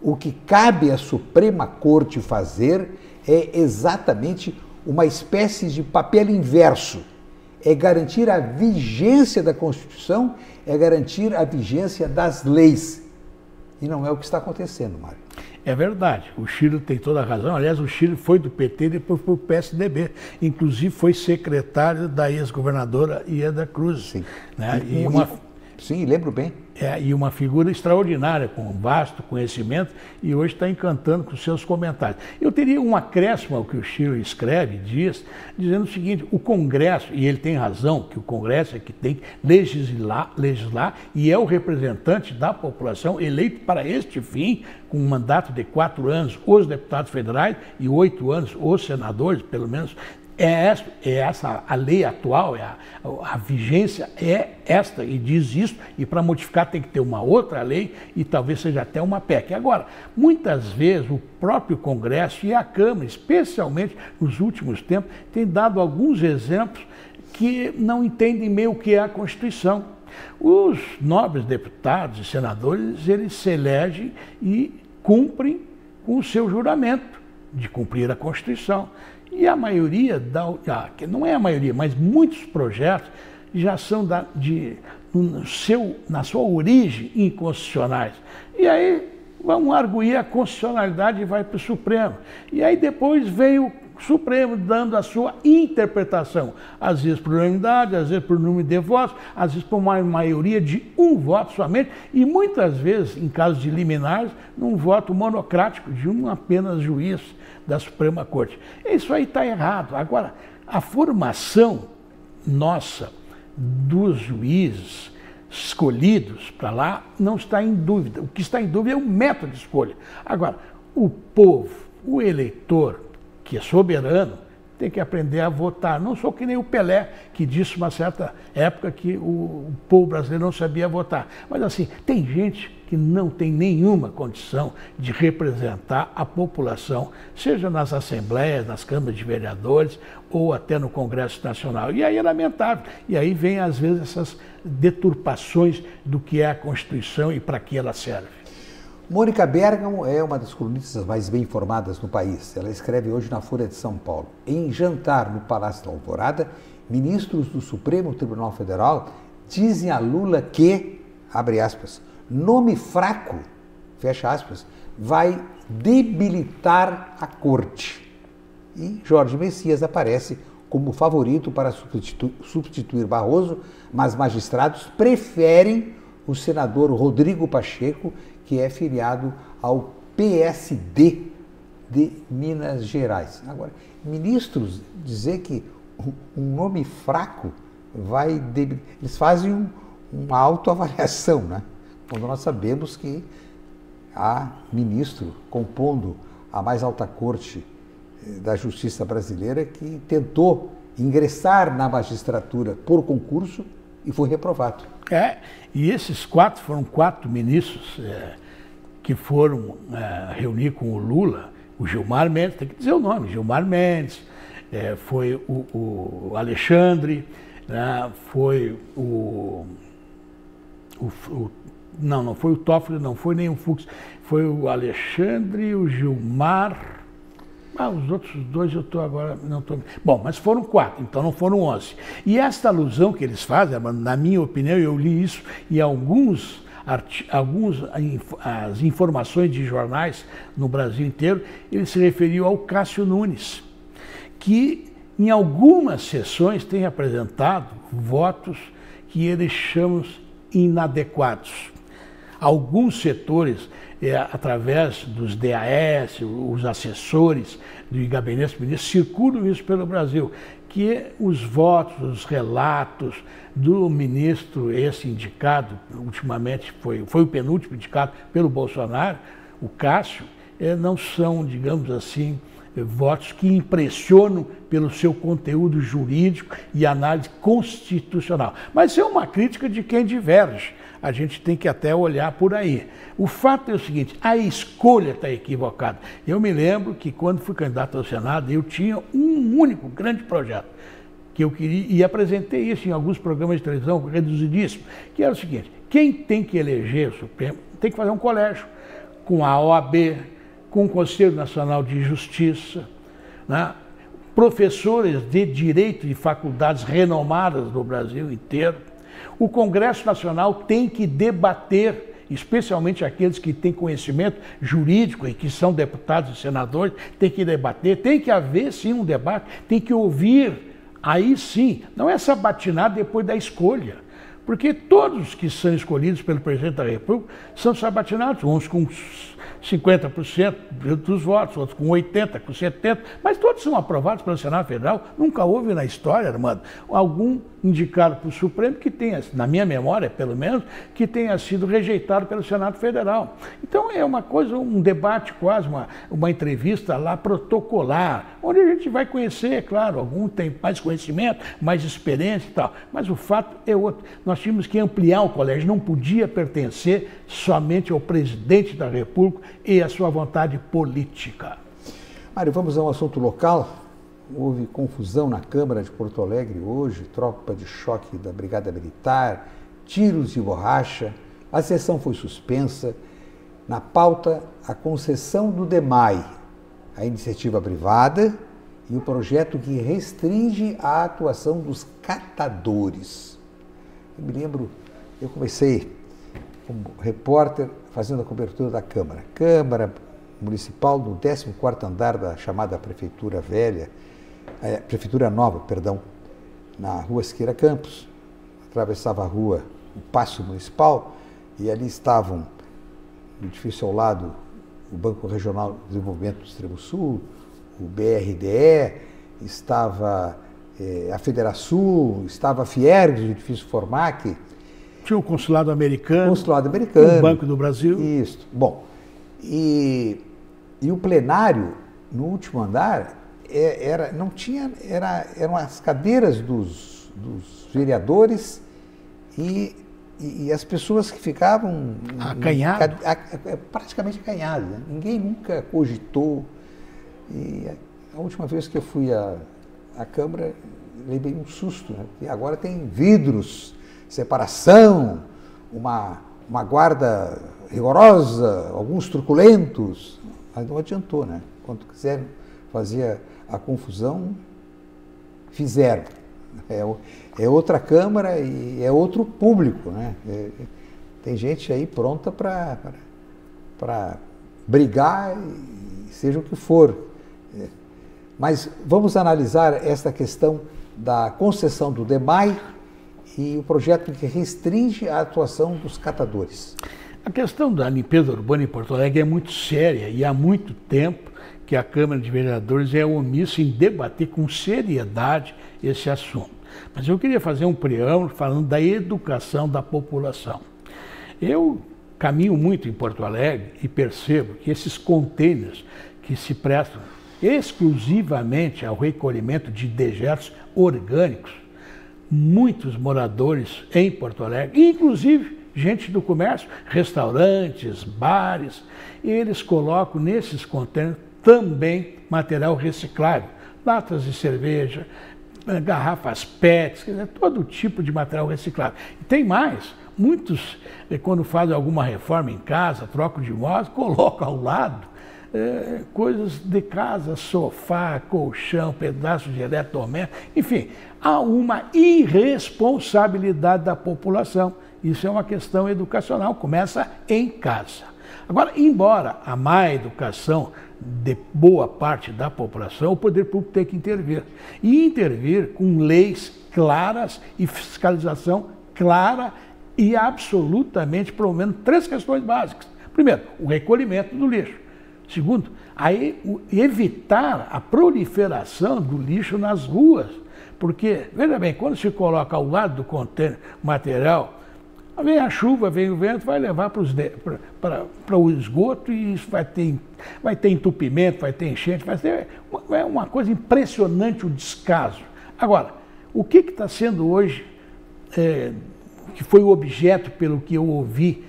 O que cabe à Suprema Corte fazer é exatamente uma espécie de papel inverso. É garantir a vigência da Constituição, é garantir a vigência das leis. E não é o que está acontecendo, Mário. É verdade, o Schiller tem toda a razão. Aliás, o Schiller foi do PT e depois foi para o PSDB. Inclusive foi secretário da ex-governadora Ieda Cruz. Sim, né? Sim, lembro bem. E uma figura extraordinária, com vasto conhecimento, e hoje está encantando com seus comentários. Eu teria um acréscimo ao que o Schiller escreve, diz, dizendo o seguinte: o Congresso, e ele tem razão, que o Congresso é que tem que legislar e é o representante da população eleito para este fim, com um mandato de 4 anos, os deputados federais e 8 anos, os senadores, pelo menos. É essa a lei atual, a vigência é esta, e diz isso, e para modificar tem que ter uma outra lei e talvez seja até uma PEC. Agora, muitas vezes o próprio Congresso e a Câmara, especialmente nos últimos tempos, tem dado alguns exemplos que não entendem meio o que é a Constituição. Os nobres deputados e senadores, eles se elegem e cumprem com o seu juramento de cumprir a Constituição. E a maioria, não é a maioria, mas muitos projetos já são na sua origem inconstitucionais. E aí vamos arguir a constitucionalidade e vai para o Supremo. E aí depois veio Supremo dando a sua interpretação, às vezes por unanimidade, às vezes por número de votos, às vezes por uma maioria de um voto somente, e muitas vezes, em casos de liminares, num voto monocrático de um apenas juiz da Suprema Corte. Isso aí está errado. Agora, a formação nossa dos juízes escolhidos para lá não está em dúvida. O que está em dúvida é o método de escolha. Agora, o povo, o eleitor, que é soberano, tem que aprender a votar. Não sou que nem o Pelé, que disse uma certa época que o povo brasileiro não sabia votar. Mas assim, tem gente que não tem nenhuma condição de representar a população, seja nas assembleias, nas câmaras de vereadores ou até no Congresso Nacional. E aí é lamentável. E aí vem, às vezes, essas deturpações do que é a Constituição e para que ela serve. Mônica Bergamo é uma das colunistas mais bem informadas no país. Ela escreve hoje na Folha de São Paulo. Em jantar no Palácio da Alvorada, ministros do Supremo Tribunal Federal dizem a Lula que, abre aspas, nome fraco, fecha aspas, vai debilitar a corte. E Jorge Messias aparece como favorito para substituir Barroso, mas magistrados preferem o senador Rodrigo Pacheco, que é filiado ao PSD de Minas Gerais. Agora, ministros dizer que um nome fraco vai debilitar, eles fazem uma autoavaliação, né? Quando nós sabemos que há ministro compondo a mais alta corte da justiça brasileira que tentou ingressar na magistratura por concurso e foi reprovado. E esses foram quatro ministros que foram reunir com o Lula, o Gilmar Mendes, tem que dizer o nome, Gilmar Mendes, foi o Alexandre, foi não foi o Toffoli, não foi nem o Fux, foi o Alexandre, o Gilmar, os outros dois eu estou agora, não estou... Bom, mas foram 4, então não foram 11. E esta alusão que eles fazem, na minha opinião, eu li isso em as informações de jornais no Brasil inteiro, ele se referiu ao Cássio Nunes, que em algumas sessões tem apresentado votos que eles chamam inadequados. Alguns setores, através dos DAS, os assessores do gabinete ministro, circulam isso pelo Brasil, que os votos, os relatos do ministro, esse indicado, ultimamente foi o penúltimo indicado pelo Bolsonaro, o Cássio, não são, digamos assim, votos que impressionam pelo seu conteúdo jurídico e análise constitucional. Mas é uma crítica de quem diverge. A gente tem que até olhar por aí. O fato é o seguinte, a escolha está equivocada. Eu me lembro que quando fui candidato ao Senado, eu tinha um único grande projeto que eu queria, e apresentei isso em alguns programas de televisão reduzidíssimo, que era o seguinte, quem tem que eleger o Supremo tem que fazer um colégio com a OAB, com o Conselho Nacional de Justiça, né? Professores de direito de faculdades renomadas no Brasil inteiro. O Congresso Nacional tem que debater, especialmente aqueles que têm conhecimento jurídico e que são deputados e senadores, tem que debater, tem que haver sim um debate, tem que ouvir, aí sim, não é sabatinado depois da escolha, porque todos que são escolhidos pelo presidente da República são sabatinados, uns com 50% dos votos, outros com 80%, com 70%, mas todos são aprovados pelo Senado Federal. Nunca houve na história, Armando, algum indicado para o Supremo que tenha, na minha memória pelo menos, que tenha sido rejeitado pelo Senado Federal. Então é uma coisa, um debate quase, uma entrevista lá protocolar, onde a gente vai conhecer, é claro, algum tem mais conhecimento, mais experiência e tal, mas o fato é outro. Nós tínhamos que ampliar o colégio, não podia pertencer somente ao presidente da República e à sua vontade política. Mário, vamos a um assunto local. Houve confusão na Câmara de Porto Alegre hoje, tropa de choque da Brigada Militar, tiros de borracha, a sessão foi suspensa. Na pauta, a concessão do DEMAI, a iniciativa privada e o projeto que restringe a atuação dos catadores. Eu me lembro, eu comecei como repórter fazendo a cobertura da Câmara. Câmara Municipal, no 14º andar da chamada Prefeitura Velha, Prefeitura Nova, perdão, na Rua Siqueira Campos. Atravessava a rua, o Paço Municipal, e ali estavam, no edifício ao lado, o Banco Regional de Desenvolvimento do Extremo Sul, o BRDE, estava a Federação, estava a Fiergs, o edifício Formac. Tinha o Consulado Americano. Consulado Americano. O Banco do Brasil. Isso. Bom, e o plenário, no último andar, eram as cadeiras dos vereadores e as pessoas que ficavam acanhadas, praticamente acanhadas, né? Ninguém nunca cogitou. E a última vez que eu fui à Câmara, levei um susto, né? E agora tem vidros, separação, uma guarda rigorosa, alguns truculentos, mas não adiantou, né? Quando quiseram fazer a confusão, fizeram. É outra Câmara e é outro público, né? Tem gente aí pronta para brigar, seja o que for. Mas vamos analisar esta questão da concessão do DEMAI e o projeto que restringe a atuação dos catadores. A questão da limpeza urbana em Porto Alegre é muito séria e há muito tempo que a Câmara de Vereadores é omissa em debater com seriedade esse assunto. Mas eu queria fazer um preâmbulo falando da educação da população. Eu caminho muito em Porto Alegre e percebo que esses containers que se prestam exclusivamente ao recolhimento de dejetos orgânicos, muitos moradores em Porto Alegre, inclusive gente do comércio, restaurantes, bares, eles colocam nesses containers também material reciclável, latas de cerveja, garrafas PETs, quer dizer, todo tipo de material reciclável. E tem mais, muitos, quando fazem alguma reforma em casa, trocam de móveis, colocam ao lado coisas de casa, sofá, colchão, pedaços de eletrodoméstico, enfim, há uma irresponsabilidade da população. Isso é uma questão educacional, começa em casa. Agora, embora a má educação de boa parte da população, o poder público tem que intervir. E intervir com leis claras e fiscalização clara e absolutamente, pelo menos, 3 questões básicas. Primeiro, o recolhimento do lixo. Segundo, evitar a proliferação do lixo nas ruas. Porque, veja bem, quando se coloca ao lado do container material, vem a chuva, vem o vento, vai levar para o esgoto e isso vai ter entupimento, vai ter enchente, é uma coisa impressionante o descaso. Agora, o que está sendo hoje, que foi o objeto pelo que eu ouvi,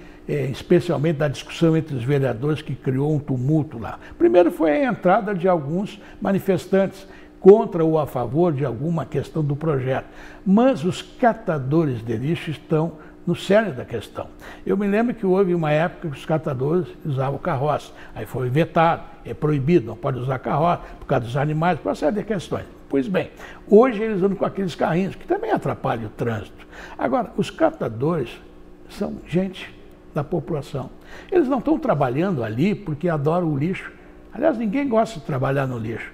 especialmente da discussão entre os vereadores que criou um tumulto lá. Primeiro foi a entrada de alguns manifestantes contra ou a favor de alguma questão do projeto, mas os catadores de lixo estão no cerne da questão. Eu me lembro que houve uma época que os catadores usavam carroça, aí foi vetado, é proibido, não pode usar carroça por causa dos animais, por uma série de questões. Pois bem, hoje eles andam com aqueles carrinhos, que também atrapalham o trânsito. Agora, os catadores são gente da população. Eles não estão trabalhando ali porque adoram o lixo. Aliás, ninguém gosta de trabalhar no lixo.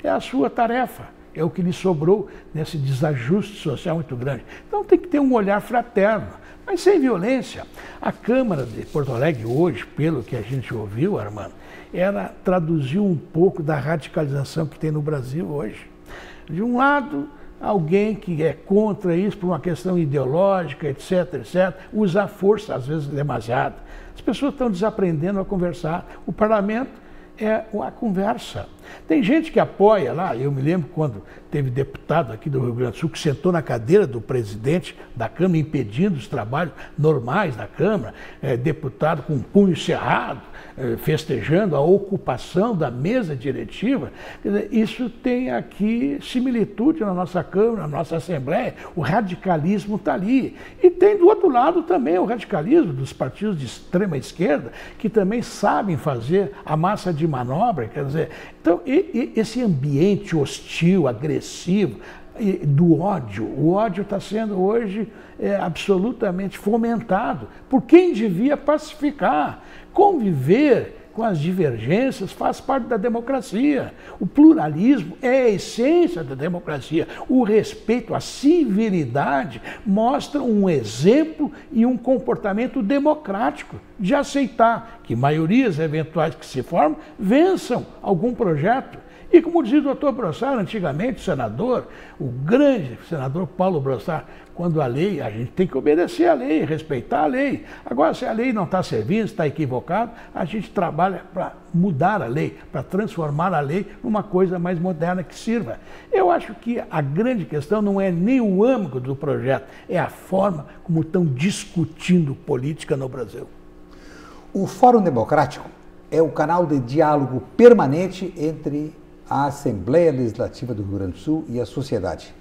É a sua tarefa, é o que lhe sobrou nesse desajuste social muito grande. Então tem que ter um olhar fraterno, mas sem violência. A Câmara de Porto Alegre hoje, pelo que a gente ouviu, Armando, ela traduziu um pouco da radicalização que tem no Brasil hoje. De um lado, alguém que é contra isso por uma questão ideológica, etc., usa a força, às vezes demasiado. As pessoas estão desaprendendo a conversar. O parlamento é a conversa. Tem gente que apoia lá, eu me lembro quando teve deputado aqui do Rio Grande do Sul que sentou na cadeira do presidente da Câmara, impedindo os trabalhos normais da Câmara, deputado com punho cerrado, festejando a ocupação da mesa diretiva. Quer dizer, isso tem aqui similitude na nossa Câmara, na nossa Assembleia, o radicalismo está ali. E tem do outro lado também o radicalismo dos partidos de extrema esquerda, que também sabem fazer a massa de manobra, quer dizer, então esse ambiente hostil, agressivo, do ódio, o ódio está sendo hoje absolutamente fomentado por quem devia pacificar, conviver com as divergências, faz parte da democracia. O pluralismo é a essência da democracia. O respeito, a civilidade mostram um exemplo e um comportamento democrático de aceitar que maiorias eventuais que se formam vençam algum projeto. E como dizia o doutor Brossard, antigamente, senador, o grande senador Paulo Brossard, quando a lei, a gente tem que obedecer a lei, respeitar a lei. Agora, se a lei não está servindo, está equivocada, a gente trabalha para mudar a lei, para transformar a lei numa coisa mais moderna que sirva. Eu acho que a grande questão não é nem o âmago do projeto, é a forma como estão discutindo política no Brasil. O Fórum Democrático é o canal de diálogo permanente entre a Assembleia Legislativa do Rio Grande do Sul e a sociedade.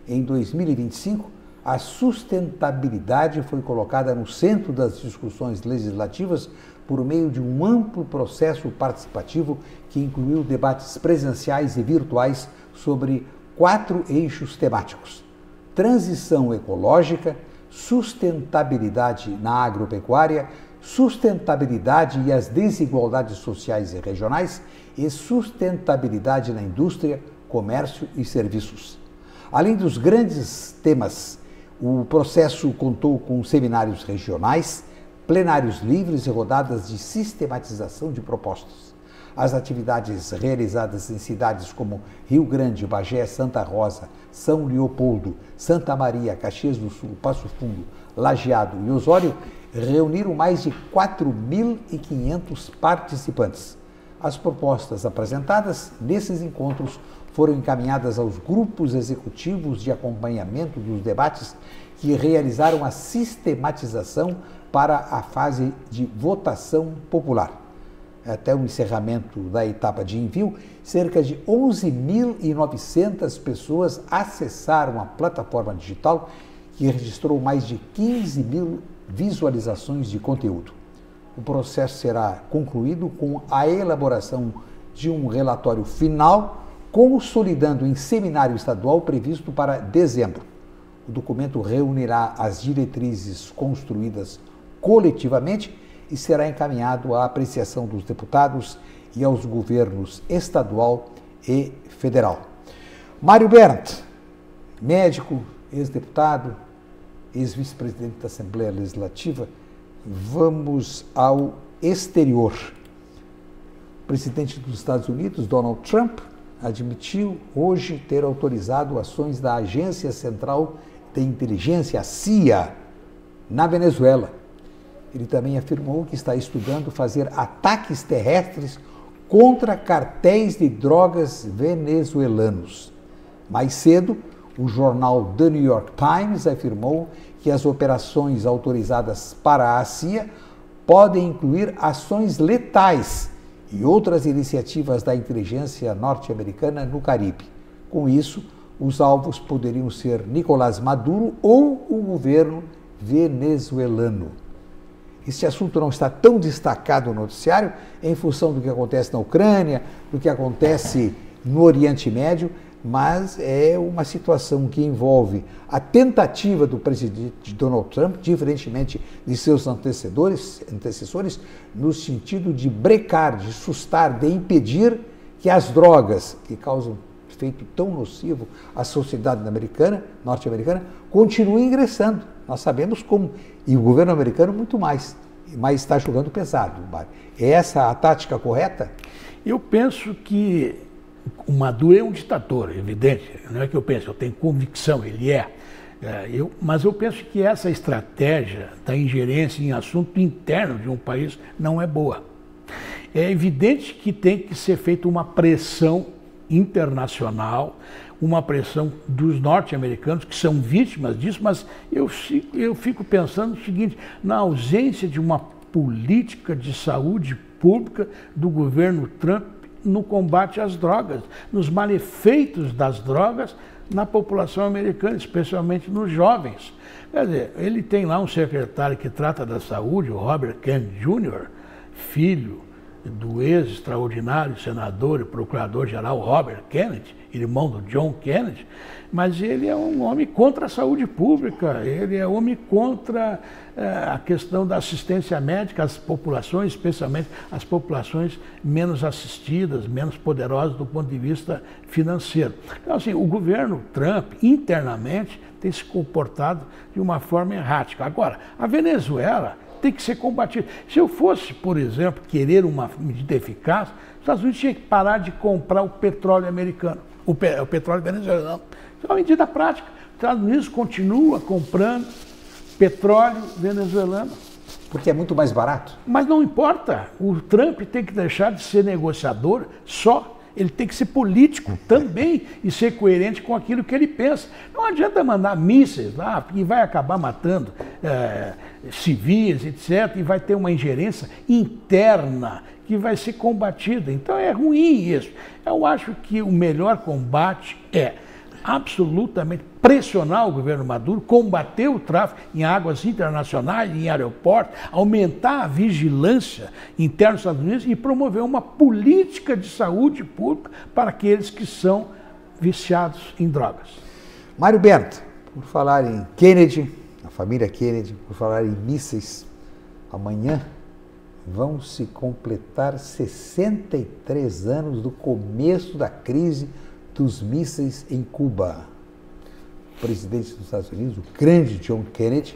Em 2025, a sustentabilidade foi colocada no centro das discussões legislativas por meio de um amplo processo participativo que incluiu debates presenciais e virtuais sobre 4 eixos temáticos: transição ecológica, sustentabilidade na agropecuária, sustentabilidade e as desigualdades sociais e regionais e sustentabilidade na indústria, comércio e serviços. Além dos grandes temas, o processo contou com seminários regionais, plenários livres e rodadas de sistematização de propostas. As atividades realizadas em cidades como Rio Grande, Bagé, Santa Rosa, São Leopoldo, Santa Maria, Caxias do Sul, Passo Fundo, Lajeado e Osório reuniram mais de 4.500 participantes. As propostas apresentadas nesses encontros foram encaminhadas aos grupos executivos de acompanhamento dos debates que realizaram a sistematização para a fase de votação popular. Até o encerramento da etapa de envio, cerca de 11.900 pessoas acessaram a plataforma digital que registrou mais de 15.000 visualizações de conteúdo. O processo será concluído com a elaboração de um relatório final, consolidando em seminário estadual previsto para dezembro. O documento reunirá as diretrizes construídas coletivamente e será encaminhado à apreciação dos deputados e aos governos estadual e federal. Mário Berndt, médico, ex-deputado, ex-vice-presidente da Assembleia Legislativa, vamos ao exterior. O presidente dos Estados Unidos, Donald Trump, admitiu hoje ter autorizado ações da Agência Central de Inteligência, a CIA, na Venezuela. Ele também afirmou que está estudando fazer ataques terrestres contra cartéis de drogas venezuelanos. Mais cedo, o jornal The New York Times afirmou que as operações autorizadas para a CIA podem incluir ações letais e outras iniciativas da inteligência norte-americana no Caribe. Com isso, os alvos poderiam ser Nicolás Maduro ou o governo venezuelano. Este assunto não está tão destacado no noticiário em função do que acontece na Ucrânia, do que acontece no Oriente Médio, mas é uma situação que envolve a tentativa do presidente Donald Trump, diferentemente de seus antecessores, no sentido de brecar, de sustar, de impedir que as drogas que causam efeito tão nocivo à sociedade norte-americana, continuem ingressando. Nós sabemos como, e o governo americano muito mais, mas está jogando pesado. É essa a tática correta? Eu penso que o Maduro é um ditador, evidente, não é que eu penso, eu tenho convicção, ele é. Mas eu penso que essa estratégia da ingerência em assunto interno de um país não é boa. É evidente que tem que ser feita uma pressão internacional, uma pressão dos norte-americanos, que são vítimas disso, mas eu fico pensando o seguinte: na ausência de uma política de saúde pública do governo Trump no combate às drogas, nos malefeitos das drogas na população americana, especialmente nos jovens. Quer dizer, ele tem lá um secretário que trata da saúde, o Robert Kennedy Jr., filho do ex-extraordinário senador e procurador-geral Robert Kennedy, irmão do John Kennedy, mas ele é um homem contra a saúde pública, ele é um homem contra a questão da assistência médica às populações, especialmente as populações menos assistidas, menos poderosas do ponto de vista financeiro. Então, assim, o governo Trump, internamente, tem se comportado de uma forma errática. Agora, a Venezuela tem que ser combatida. Se eu fosse, por exemplo, querer uma medida eficaz, os Estados Unidos tinham que parar de comprar o petróleo americano, o petróleo venezuelano. Isso é uma medida prática. Os Estados Unidos continua comprando petróleo venezuelano. Porque é muito mais barato? Mas não importa. O Trump tem que deixar de ser negociador só. Ele tem que ser político também e ser coerente com aquilo que ele pensa. Não adianta mandar mísseis lá, porque vai acabar matando civis, etc., e vai ter uma ingerência interna que vai ser combatida. Então é ruim isso. Eu acho que o melhor combate é absolutamente pressionar o governo Maduro, combater o tráfico em águas internacionais, em aeroportos, aumentar a vigilância interna dos Estados Unidos e promover uma política de saúde pública para aqueles que são viciados em drogas. Mário Berto, por falar em Kennedy, a família Kennedy, por falar em mísseis, amanhã vão se completar 63 anos do começo da crise dos mísseis em Cuba. O presidente dos Estados Unidos, o grande John Kennedy,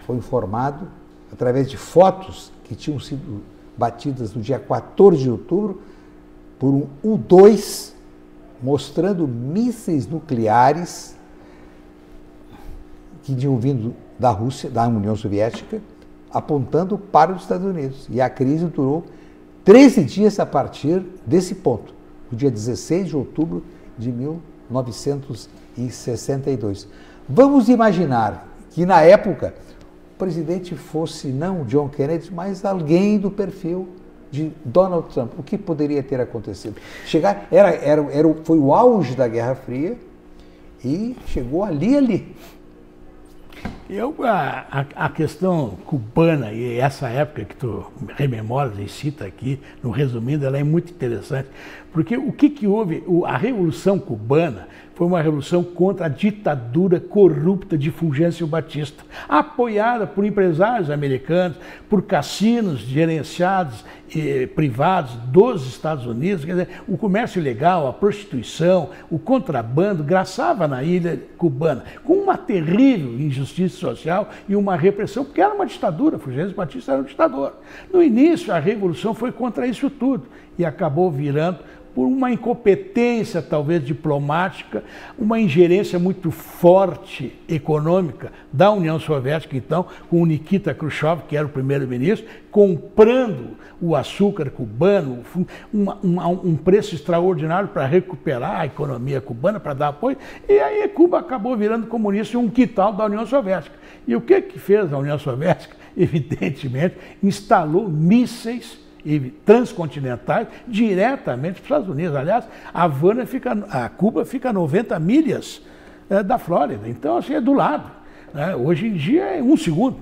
foi informado através de fotos que tinham sido batidas no dia 14 de outubro por um U-2 mostrando mísseis nucleares que tinham vindo da Rússia, da União Soviética, apontando para os Estados Unidos. E a crise durou 13 dias a partir desse ponto, no dia 16 de outubro de 1962. Vamos imaginar que, na época, o presidente fosse não John Kennedy, mas alguém do perfil de Donald Trump. O que poderia ter acontecido? Foi o auge da Guerra Fria e chegou ali. A questão cubana e essa época que tu rememoras e cita aqui, no resumindo, ela é muito interessante, porque o que houve? A Revolução Cubana foi uma revolução contra a ditadura corrupta de Fulgêncio Batista, apoiada por empresários americanos, por cassinos gerenciados e privados dos Estados Unidos. Quer dizer, o comércio ilegal, a prostituição, o contrabando graçava na ilha cubana, com uma terrível injustiça social e uma repressão, porque era uma ditadura. Fulgêncio Batista era um ditador. No início, a revolução foi contra isso tudo e acabou virando, por uma incompetência talvez diplomática, uma ingerência muito forte econômica da União Soviética, então, com o Nikita Khrushchev, que era o primeiro-ministro, comprando o açúcar cubano, um preço extraordinário para recuperar a economia cubana, para dar apoio, e aí Cuba acabou virando comunista e um quital da União Soviética. E o que fez a União Soviética? Evidentemente, instalou mísseis transcontinentais diretamente para os Estados Unidos. Aliás, a Cuba fica a 90 milhas da Flórida, então assim, é do lado, né? Hoje em dia é 1 segundo.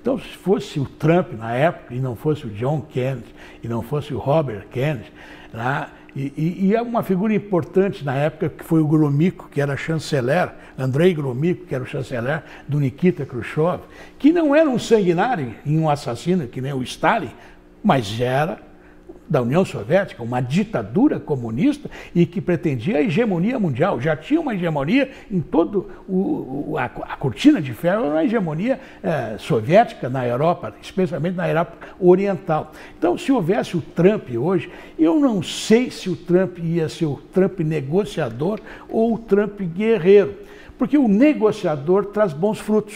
Então, se fosse o Trump na época, e não fosse o John Kennedy, e não fosse o Robert Kennedy, né? E é uma figura importante na época, que foi o Gromyko, que era chanceler, Andrei Gromyko, que era o chanceler do Nikita Khrushchev, que não era um sanguinário e um assassino que nem o Stalin, mas era da União Soviética, uma ditadura comunista e que pretendia a hegemonia mundial. Já tinha uma hegemonia em todo a cortina de ferro, uma hegemonia soviética na Europa, especialmente na Europa Oriental. Então, se houvesse o Trump hoje, eu não sei se o Trump ia ser o Trump negociador ou o Trump guerreiro, porque o negociador traz bons frutos.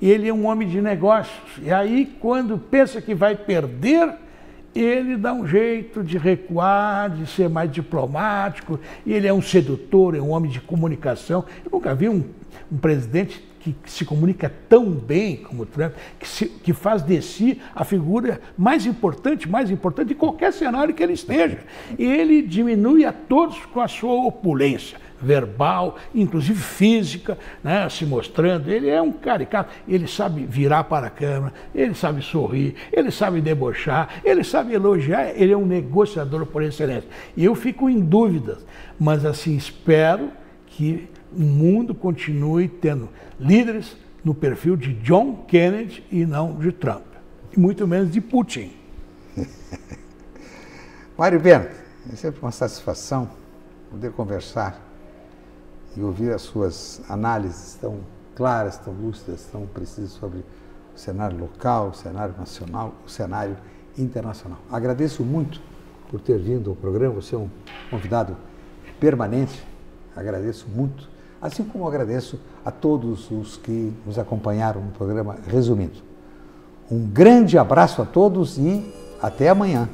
Ele é um homem de negócios, e aí quando pensa que vai perder, ele dá um jeito de recuar, de ser mais diplomático, e ele é um sedutor, é um homem de comunicação. Eu nunca vi um presidente que se comunica tão bem como o Trump, que faz de si a figura mais importante de qualquer cenário que ele esteja. E ele diminui a todos com a sua opulência verbal, inclusive física, né, se mostrando. Ele é um caricato, ele sabe virar para a câmera, ele sabe sorrir, ele sabe debochar, ele sabe elogiar, ele é um negociador por excelência. E eu fico em dúvidas, mas assim, espero que o mundo continue tendo líderes no perfil de John Kennedy e não de Trump, e muito menos de Putin. Mário Bento, é sempre uma satisfação poder conversar e ouvir as suas análises tão claras, tão lúcidas, tão precisas sobre o cenário local, o cenário nacional, o cenário internacional. Agradeço muito por ter vindo ao programa, você é um convidado permanente, agradeço muito, assim como agradeço a todos os que nos acompanharam no programa Resumindo. Um grande abraço a todos e até amanhã.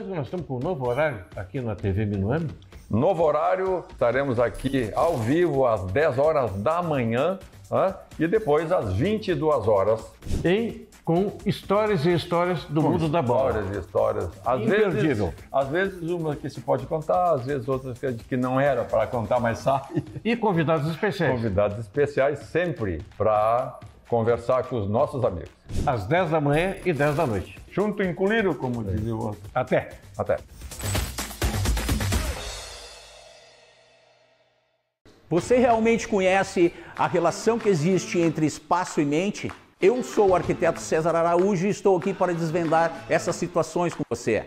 Nós estamos com um novo horário aqui na TV Minuano. Novo horário, estaremos aqui ao vivo às 10 horas da manhã e depois às 22 horas. Com histórias e histórias do mundo da bola. Histórias. Imperdível. Às vezes uma que se pode contar, às vezes outras que não era para contar, mas sabe. E convidados especiais. Convidados especiais sempre para conversar com os nossos amigos. Às 10 da manhã e 10 da noite. Junto em colírio, como dizia o outro. Até. Até. Você realmente conhece a relação que existe entre espaço e mente? Eu sou o arquiteto César Araújo e estou aqui para desvendar essas situações com você.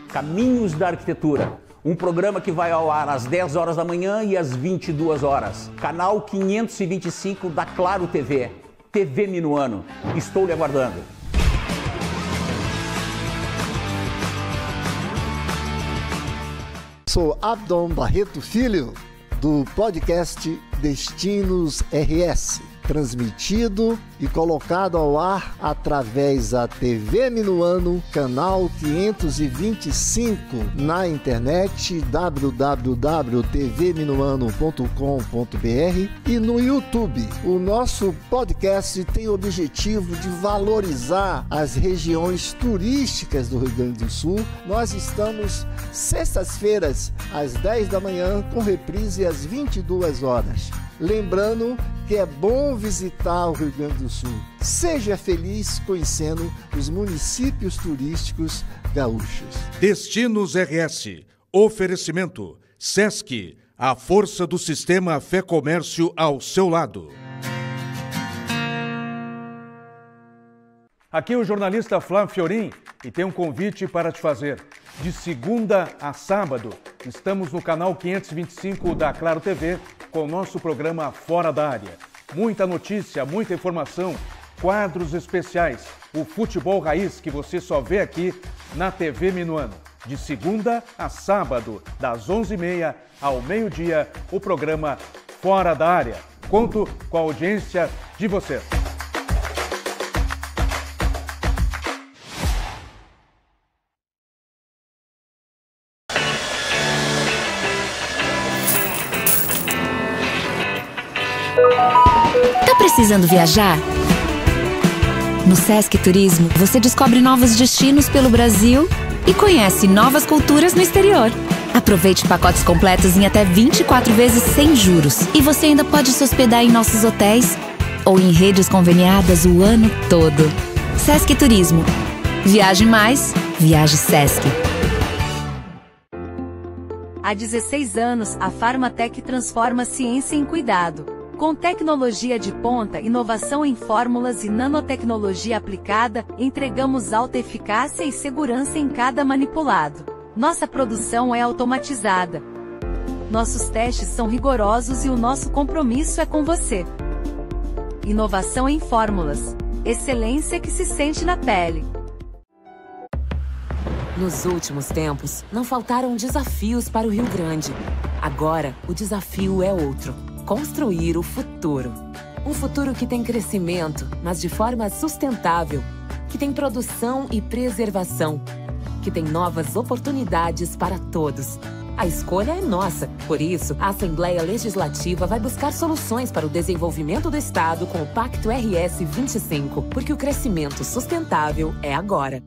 Caminhos da Arquitetura, um programa que vai ao ar às 10 horas da manhã e às 22 horas. Canal 525 da Claro TV. TV Minuano. Estou lhe aguardando. Sou Abdon Barreto Filho, do podcast Destinos RS, transmitido e colocado ao ar através da TV Minuano, canal 525, na internet www.tvminuano.com.br e no YouTube. O nosso podcast tem o objetivo de valorizar as regiões turísticas do Rio Grande do Sul. Nós estamos sextas-feiras às 10 da manhã, com reprise às 22 horas. Lembrando que é bom visitar o Rio Grande do Sul. Seja feliz conhecendo os municípios turísticos gaúchos. Destinos RS. Oferecimento. Sesc. A força do sistema Fé Comércio ao seu lado. Aqui é o jornalista Flávio Fiorin e tem um convite para te fazer. De segunda a sábado, estamos no canal 525 da Claro TV com o nosso programa Fora da Área. Muita notícia, muita informação, quadros especiais, o futebol raiz que você só vê aqui na TV Minuano. De segunda a sábado, das 11h30 ao meio-dia, o programa Fora da Área. Conto com a audiência de você. Tá precisando viajar? No Sesc Turismo, você descobre novos destinos pelo Brasil e conhece novas culturas no exterior. Aproveite pacotes completos em até 24 vezes sem juros. E você ainda pode se hospedar em nossos hotéis ou em redes conveniadas o ano todo. Sesc Turismo. Viaje mais, viaje Sesc. Há 16 anos, a Farmatec transforma ciência em cuidado. Com tecnologia de ponta, inovação em fórmulas e nanotecnologia aplicada, entregamos alta eficácia e segurança em cada manipulado. Nossa produção é automatizada, Nossos testes são rigorosos e o nosso compromisso é com você. Inovação em fórmulas. Excelência que se sente na pele. Nos últimos tempos, não faltaram desafios para o Rio Grande. Agora, o desafio é outro: construir o futuro. Um futuro que tem crescimento, mas de forma sustentável, que tem produção e preservação, que tem novas oportunidades para todos. A escolha é nossa. Por isso, a Assembleia Legislativa vai buscar soluções para o desenvolvimento do Estado com o Pacto RS 25, porque o crescimento sustentável é agora.